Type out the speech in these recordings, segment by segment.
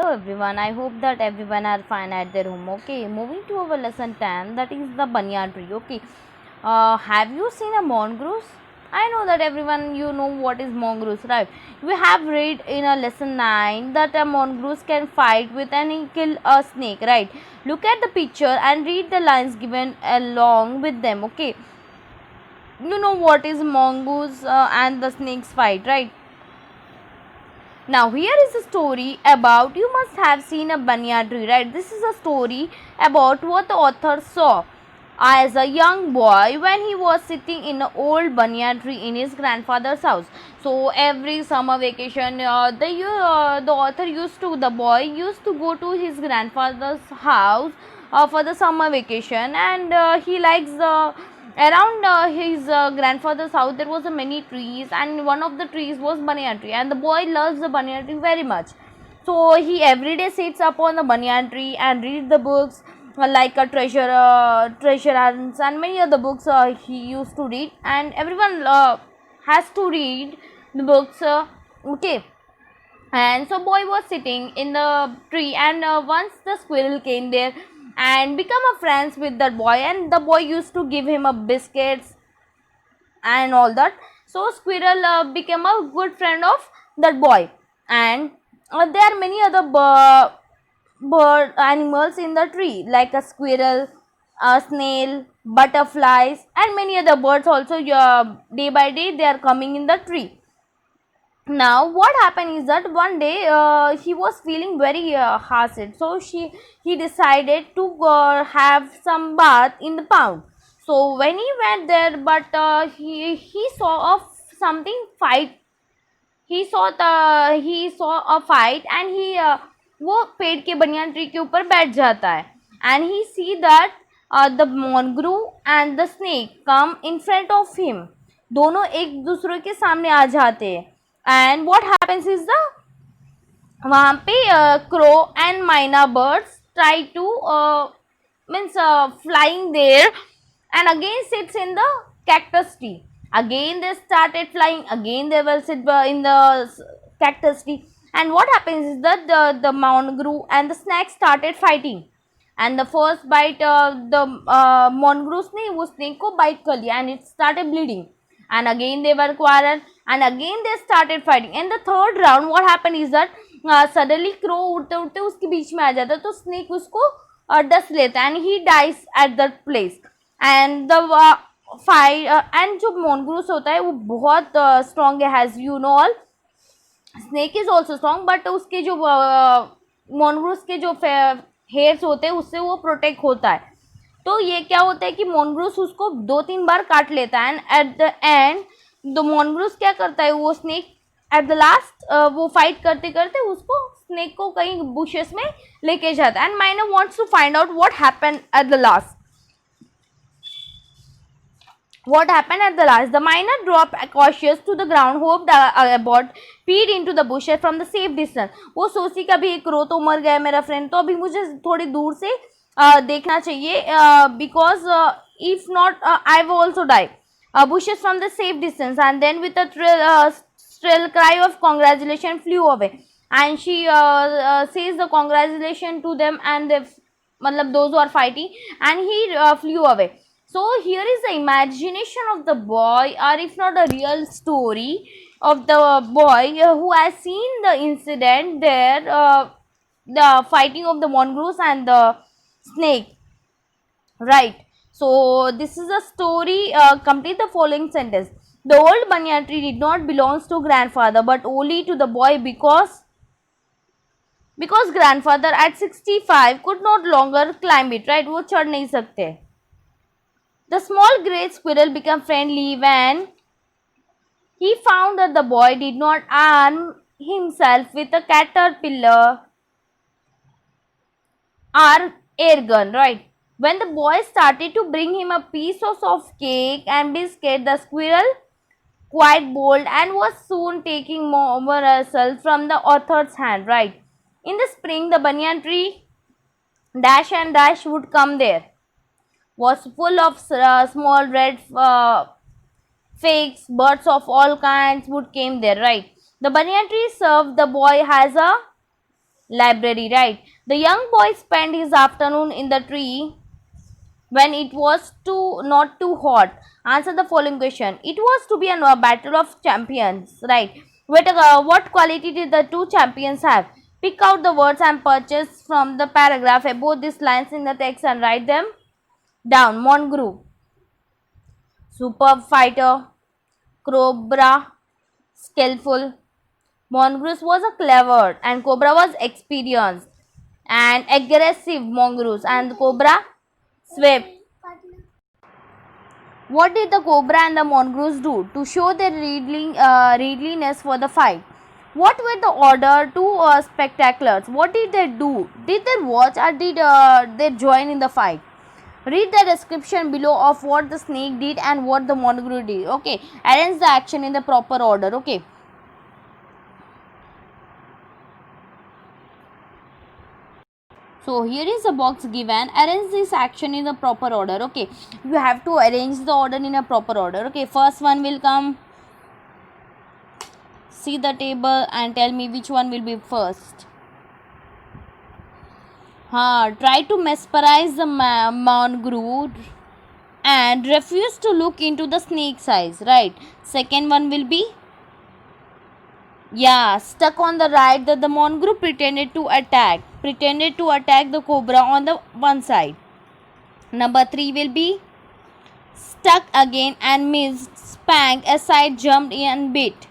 Hello everyone, I hope that everyone are fine at their home. Okay, moving to our lesson 10, that is the banyan tree. Okay, have you seen a mongoose? I know that everyone you know what is mongoose, right? We have read in a lesson 9 that a mongoose can fight with and kill a snake, right? Look at the picture and read the lines given along with them. Okay, you know what is mongoose and the snakes fight, right? Now here is a story about, you must have seen a banyan tree, right? This is a story about what the author saw as a young boy when he was sitting in an old banyan tree in his grandfather's house. So every summer vacation, the author the boy used to go to his grandfather's house for the summer vacation, and he likes the around his grandfather's house there was a many trees, and one of the trees was banyan tree, and the boy loves the banyan tree very much. So he every day sits up on the banyan tree and reads the books like a treasure hunts and many other books he used to read, and everyone has to read the books. Okay, and so boy was sitting in the tree, and once the squirrel came there and become a friends with that boy, and the boy used to give him a biscuits and all that. So squirrel became a good friend of that boy, and there are many other bird animals in the tree like a squirrel, a snail, butterflies, and many other birds also. Day by day they are coming in the tree. Now what happened is that one day he was feeling very heartsick, so he decided to have some bath in the pond. So when he went there, but he saw something fight. He saw a fight, and he वो पेड़ के banyan tree के ऊपर बैठ जाता है, and he see that the mongrel and the snake come in front of him. दोनों एक दूसरे के सामने आ जाते हैं, and what happens is the वहाँ पे crow and myna birds try to means flying there, and again sits in the cactus tree. Again they started flying, again they will sit in the cactus tree, and what happens is that the mongrel and the snake started fighting, and the first bite the mongoose ने वो snake को bite कर लिया, and it started bleeding, and again they were quarrel, and again they started fighting. In the third round what happened is that suddenly crow उड़ते उड़ते उसके बीच में आ जाता है, तो snake उसको डस लेता है, and he dies at that place. And the fight and जो mongoose होता है वो बहुत strong है, as you know all. Snake is also strong, but उसके जो mongoose के जो हेयर्स होते हैं उससे वो प्रोटेक्ट होता है. तो ये क्या होता है कि mongoose उसको 2-3 बार काट लेता है, and at the end the mongoose क्या करता है, वो स्नेक एट द लास्ट वो फाइट करते करते उसको स्नेक को कहीं बुशेस में लेके जाता है, and Maina wants to find out what happened at the last. What happened at the last? The miner dropped cautious to the ground, hoped about peed into the bushes from the safe distance. वो सोची कि अभी एक रो तो मर गया मेरा friend, तो अभी मुझे थोड़ी दूर से देखना चाहिए, because if not I will also die. Bushes from the safe distance, and then with a shrill cry of congratulation flew away, and she says the congratulation to them, and they, मतलब those who are fighting, and he flew away. So here is the imagination of the boy, or if not a real story of the boy who has seen the incident there, the fighting of the mongoose and the snake, right? So this is a story. Complete the following sentence. The old banyan tree did not belong to grandfather, but only to the boy, because grandfather at 65 could not longer climb it, right? वो चढ़ नहीं सकते. The small grey squirrel became friendly when he found that the boy did not arm himself with a caterpillar or air gun, right? When the boy started to bring him a piece of cake and biscuit, the squirrel quite bold and was soon taking more morsels from the author's hand, right? In the spring, the banyan tree dash and dash would come there, was full of small red figs. Birds of all kinds would came there, right? The banyan tree served the boy as a Library, right? The young boy spent his afternoon in the tree when it was too not too hot. Answer the following question. It was to be a battle of champions, right? What quality did the two champions have? Pick out the words and purchase from the paragraph above these lines in the text and write them down. Mongrel, superb fighter. Cobra, skillful. Mongoose was a clever and Cobra was experienced and aggressive. Mongoose and Cobra swift. What did the Cobra and the Mongoose do to show their readiness for the fight? What were the other two spectaculars? What did they do? Did they watch or did they join in the fight? Read the description below of what the snake did and what the mongoose did. Okay, arrange the action in the proper order. Okay. So here is a box given. Arrange this action in the proper order. Okay, you have to arrange the order in a proper order. Okay, first one will come. See the table and tell me which one will be first. Try to mesmerize the mongoose and refuse to look into the snake's eyes. Right. Second one will be stuck on the right that the mongoose pretended to attack the cobra on the one side. Number 3 will be stuck again and missed, spanked aside, jumped in and bit.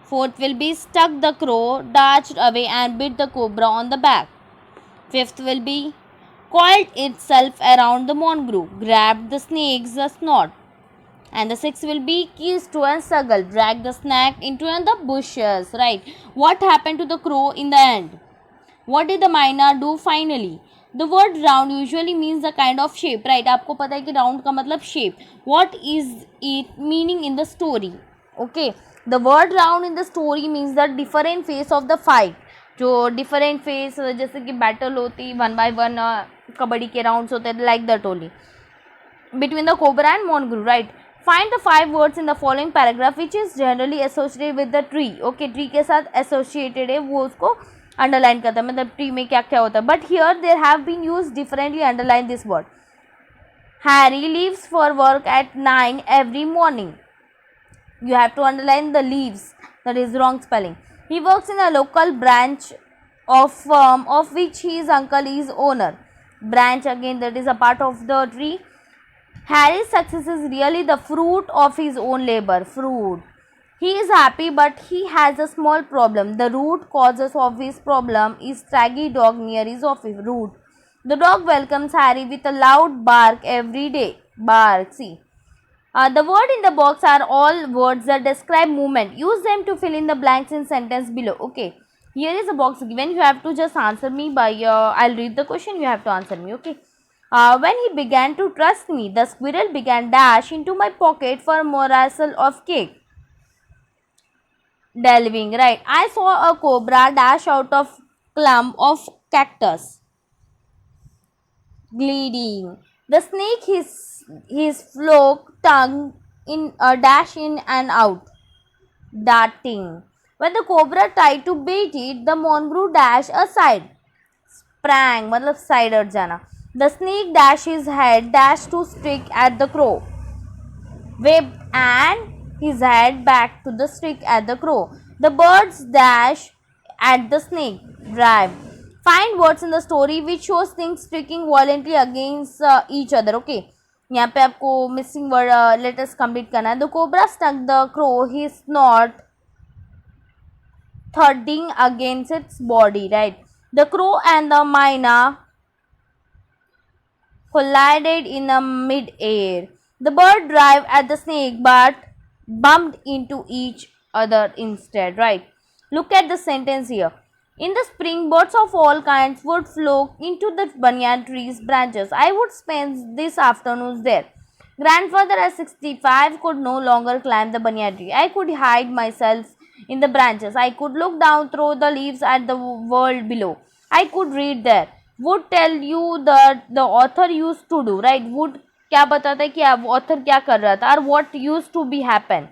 Fourth will be stuck the crow, dashed away and bit the cobra on the back. Fifth will be coiled itself around the mongoose, grabbed the snake's snout. And the sixth will be keys to and struggle, drag the snake into the bushes. Right. What happened to the crow in the end? What did the myna do finally? The word round usually means the kind of shape, right? आपको पता है कि round का मतलब shape. What is it meaning in the story? Okay, the word round in the story means the different phase of the fight. जो different phase जैसे कि battle होती 1 by 1 कबड्डी के rounds होते हैं like that only. Between the cobra and mongoose, right? Find the 5 words in the following paragraph which is generally associated with the tree. Okay, tree के साथ associated है वो उसको अंडरलाइन करता है मतलब ट्री में क्या क्या होता है but here there have been use differently underline this word Harry leaves for work at 9 every morning you have to underline the leaves that is wrong spelling. He works in a local branch of firm of which his uncle is owner. Branch again that is a part of the tree. Harry's success is really the fruit of his own labor. Fruit. He is happy but he has a small problem. The root causes of his problem is Shaggy dog near his office. Root. The dog welcomes Harry with a loud bark every day. Bark. See. The words in the box are all words that describe movement. Use them to fill in the blanks in sentence below. Okay. Here is a box given. You have to just answer me by, I'll read the question. You have to answer me. Okay. When he began to trust me, the squirrel began dash into my pocket for a morsel of cake. Delving, right. I saw a cobra dash out of clump of cactus. Gliding. The snake his flock tongue in dash in and out. Darting. When the cobra tried to bait it, the mongoose dashed aside. Sprang, मतलब side हट जाना. The snake dashed his head, dashed to stick at the crow. Whipped and his head back to the stick at the crow. The birds dash at the snake. Drive. Find words in the story which shows things striking violently against each other. Okay. यहाँ पे आपको missing word letters complete करना है. The cobra stuck the crow his snot thudding against its body. Right. The crow and the myna collided in the mid-air. The bird drove at the snake but bumped into each other instead. Right. Look at the sentence here. In the spring, birds of all kinds would flock into the banyan tree's branches. I would spend these afternoons there. Grandfather at 65 could no longer climb the banyan tree. I could hide myself in the branches. I could look down through the leaves at the world below. I could read there. Would tell you that the author used to do, right? Would क्या बताता है कि author क्या कर रहा था or what used to be happen.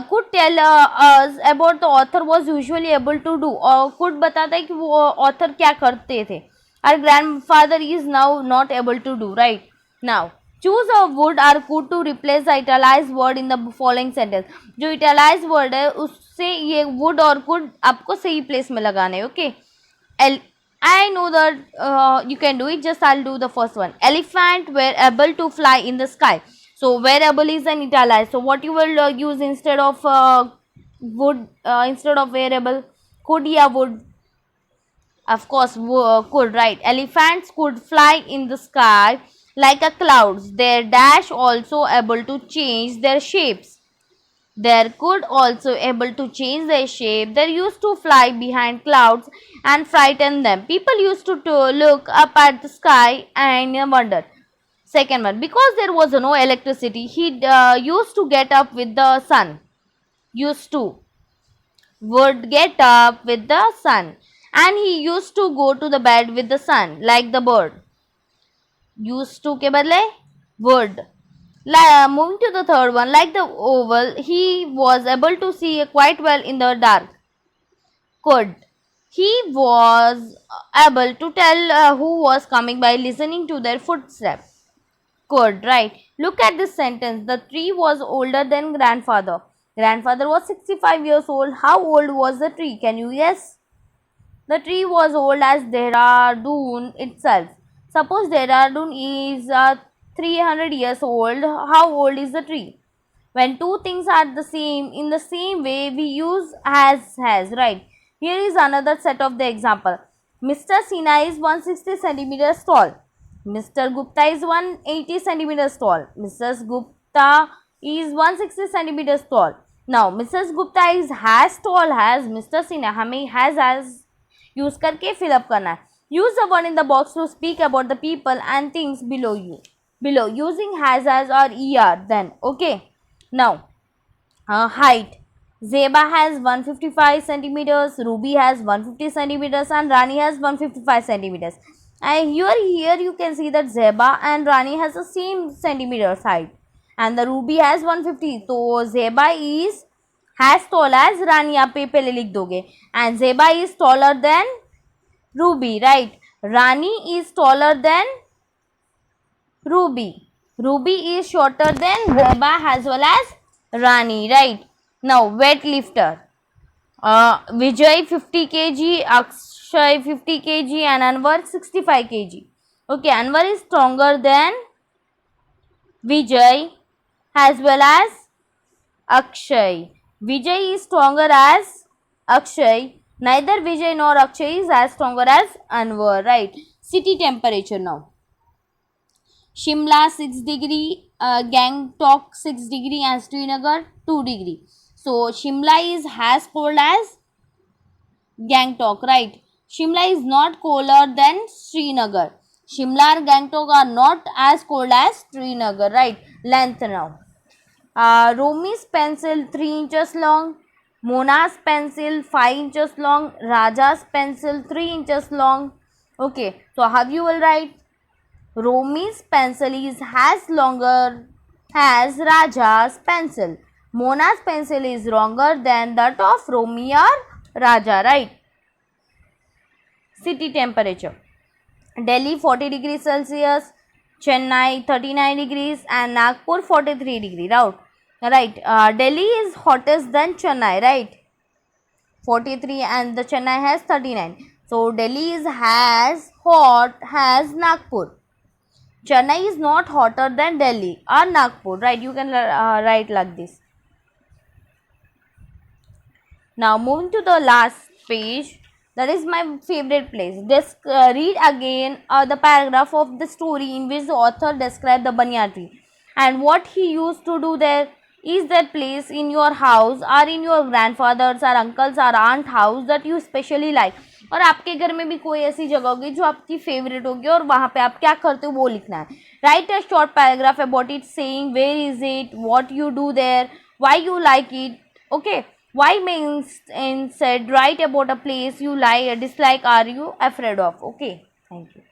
could tell us about the author was usually able to do, और could बताता है कि वो author क्या करते थे. Our grandfather is now not able to do, right? Now choose a would or could to replace the italicized word in the following sentence. जो italicized word है उससे ये would और could आपको सही place में लगाने हैं. Okay. I know that you can do it. Just I'll do the first one. Elephant were able to fly in the sky. So were able is an italicized. So what you will use instead of would, instead of were able? Could ya would? Of course could, right? Elephants could fly in the sky like a clouds. Their dash also able to change their shapes. They could also able to change their shape. They used to fly behind clouds and frighten them. People used to look up at the sky and wonder. Second one, because there was no electricity, he used to get up with the sun. Used to would get up with the sun, and he used to go to the bed with the sun, like the bird. Used to के बदले would. Moving to the third one, like the owl, he was able to see quite well in the dark. Could. He was able to tell who was coming by listening to their footsteps. Could, right? Look at this sentence. The tree was older than grandfather. Grandfather was 65 years old. How old was the tree? Can you guess? The tree was old as Dehradun itself. Suppose Dehradun is 300 years old. How old is the tree? When two things are the same, in the same way we use has, right? Here is another set of the example. Mr. Sinha is 160 centimeters tall. Mr. Gupta is 180 centimeters tall. Mrs. Gupta is 160 centimeters tall. Now Mrs. Gupta is as tall as Mr. Sinha. हमें has use करके fill up करना है. Use the word in the box to speak about the people and things below you. Below using has as or er then. Okay. Now height. Zeba has 155 centimeters, Ruby has 150 centimeters and Rani has 155 centimeters. And here you can see that Zeba and Rani has the same centimeters height and the Ruby has 150. So Zeba is as tall as Rani, आप पे पहले लिख दोगे, and Zeba is taller than Ruby, right? Rani is taller than Ruby. Ruby is shorter than Zeba as well as Rani, right? Now weightlifter. Vijay 50 kg, Akshay 50 kg and Anwar 65 kg. Okay, Anwar is stronger than Vijay as well as Akshay. Vijay is stronger as Akshay. Neither Vijay nor Akshay is as stronger as Anwar, right? City temperature now. Shimla 6 degree, Gangtok 6 degree and Srinagar 2 degree. So Shimla is as cold as Gangtok, right? Shimla is not colder than Srinagar. Shimla and Gangtok are not as cold as Srinagar, right? Length now. Romi's pencil 3 inches long, Mona's pencil 5 inches long, Raja's pencil 3 inches long. Okay, so how you will write? Romi's pencil is as longer as Raja's pencil. Mona's pencil is longer than that of Romi or Raja, right? City temperature. Delhi 40 degrees Celsius, Chennai 39 degrees and Nagpur 43 degrees, right? Delhi is hottest than Chennai, right? 43 and the Chennai has 39. So Delhi is as hot as Nagpur. Chennai is not hotter than Delhi or Nagpur, right? You can write like this. Now moving to the last page, that is my favorite place. Read again the paragraph of the story in which the author described the banyan tree and what he used to do there. Is that place in your house or in your grandfather's or uncle's or aunt house that you specially like? और आपके घर में भी कोई ऐसी जगह होगी जो आपकी फेवरेट होगी और वहाँ पे आप क्या करते हो वो लिखना है. Write a short paragraph about it, saying where is it, what you do there, why you like it. Okay, why means instead write about a place you like, dislike, are you afraid of. Okay, thank you.